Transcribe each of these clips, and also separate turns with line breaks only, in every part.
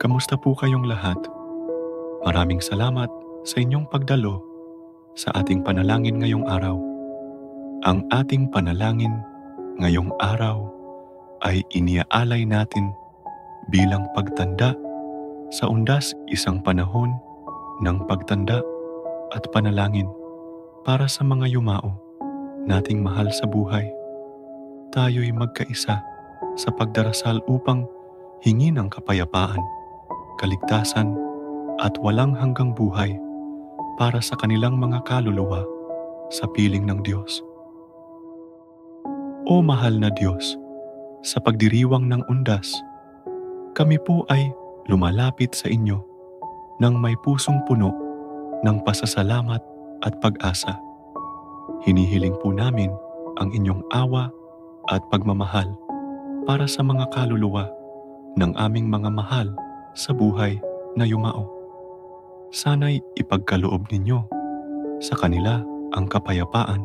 Kamusta po kayong lahat? Maraming salamat sa inyong pagdalo sa ating panalangin ngayong araw. Ang ating panalangin ngayong araw ay iniaalay natin bilang pagtanda sa undas isang panahon ng pagtanda at panalangin para sa mga yumao nating mahal sa buhay. Tayo'y magkaisa sa pagdarasal upang hingi ng kapayapaan, kaligtasan at walang hanggang buhay para sa kanilang mga kaluluwa sa piling ng Diyos. O mahal na Diyos, sa pagdiriwang ng undas, kami po ay lumalapit sa inyo ng may pusong puno ng pasasalamat at pag-asa. Hinihiling po namin ang inyong awa at pagmamahal para sa mga kaluluwa ng aming mga mahal sa buhay na yumao. Sana'y ipagkaloob ninyo sa kanila ang kapayapaan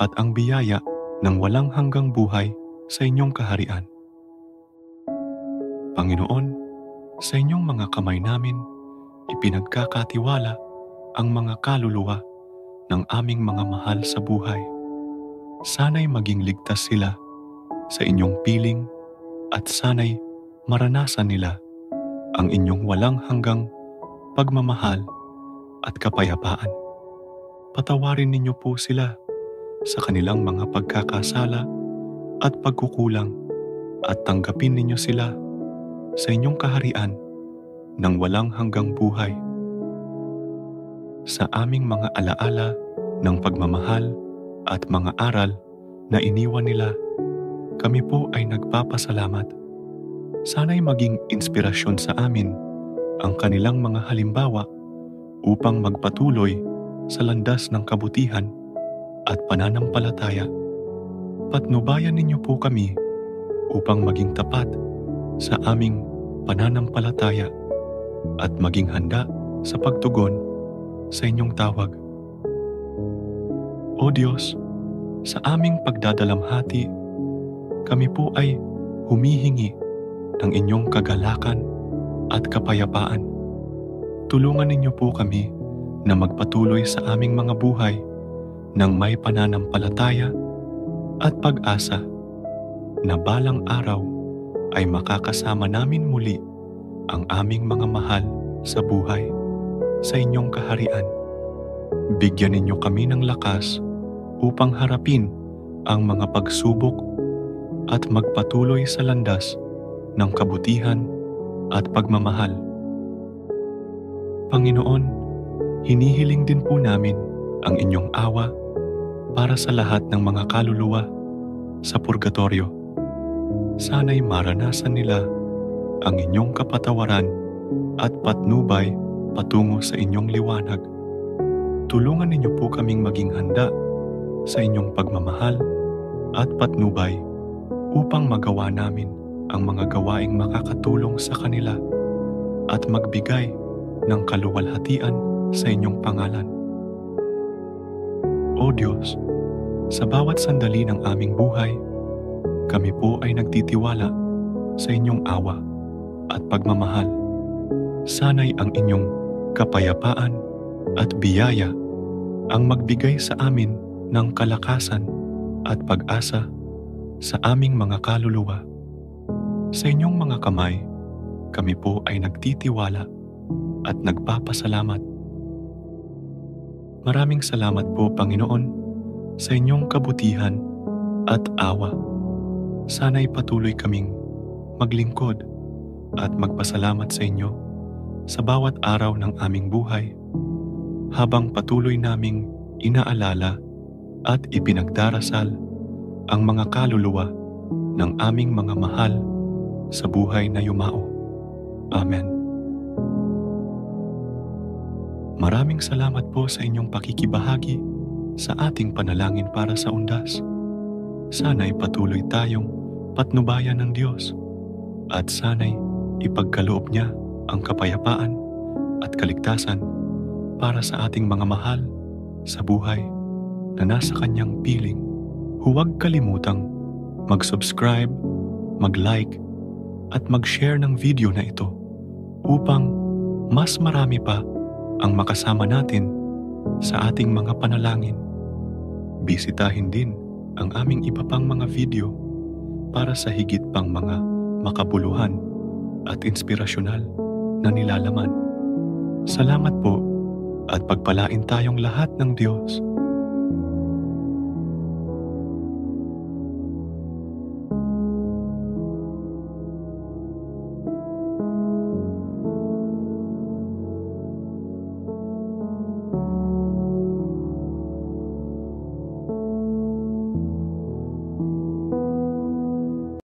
at ang biyaya ng walang hanggang buhay sa inyong kaharian. Panginoon, sa inyong mga kamay namin, ipinagkakatiwala ang mga kaluluwa ng aming mga mahal sa buhay. Sana'y maging ligtas sila sa inyong piling at sana'y maranasan nila ang inyong walang hanggang pagmamahal at kapayapaan. Patawarin ninyo po sila sa kanilang mga pagkakasala at pagkukulang at tanggapin ninyo sila sa inyong kaharian ng walang hanggang buhay. Sa aming mga alaala ng pagmamahal at mga aral na iniwan nila, kami po ay nagpapasalamat. Sana'y maging inspirasyon sa amin ang kanilang mga halimbawa upang magpatuloy sa landas ng kabutihan at pananampalataya. Patnubayan ninyo po kami upang maging tapat sa aming pananampalataya at maging handa sa pagtugon sa inyong tawag. O Diyos, sa aming pagdadalamhati, kami po ay humihingi ng inyong kagalakan at kapayapaan. Tulungan ninyo po kami na magpatuloy sa aming mga buhay ng may pananampalataya at pag-asa na balang araw ay makakasama namin muli ang aming mga mahal sa buhay sa inyong kaharian. Bigyan ninyo kami ng lakas upang harapin ang mga pagsubok at magpatuloy sa landas ng kabutihan at pagmamahal. Panginoon, hinihiling din po namin ang inyong awa para sa lahat ng mga kaluluwa sa purgatorio. Sana'y maranasan nila ang inyong kapatawaran at patnubay patungo sa inyong liwanag. Tulungan ninyo po kaming maging handa sa inyong pagmamahal at patnubay upang magawa namin ang mga gawaing makakatulong sa kanila at magbigay ng kaluwalhatian sa inyong pangalan. O Diyos, sa bawat sandali ng aming buhay, kami po ay nagtitiwala sa inyong awa at pagmamahal. Sana'y ang inyong kapayapaan at biyaya ang magbigay sa amin ng kalakasan at pag-asa sa aming mga kaluluwa. Sa inyong mga kamay, kami po ay nagtitiwala at nagpapasalamat. Maraming salamat po, Panginoon, sa inyong kabutihan at awa. Sana'y patuloy kaming maglingkod at magpasalamat sa inyo sa bawat araw ng aming buhay habang patuloy naming inaalala at ipinagdarasal ang mga kaluluwa ng aming mga mahal sa buhay na yumao. Amen. Maraming salamat po sa inyong pakikibahagi sa ating panalangin para sa undas. Sana'y patuloy tayong patnubayan ng Diyos at sana'y ipagkaloob niya ang kapayapaan at kaligtasan para sa ating mga mahal sa buhay na nasa kanyang piling. Huwag kalimutang mag-subscribe, mag-like at mag-share ng video na ito upang mas marami pa ang makasama natin sa ating mga panalangin. Bisitahin din ang aming iba pang mga video para sa higit pang mga makabuluhan at inspirasyonal na nilalaman. Salamat po at pagpalain tayong lahat ng Diyos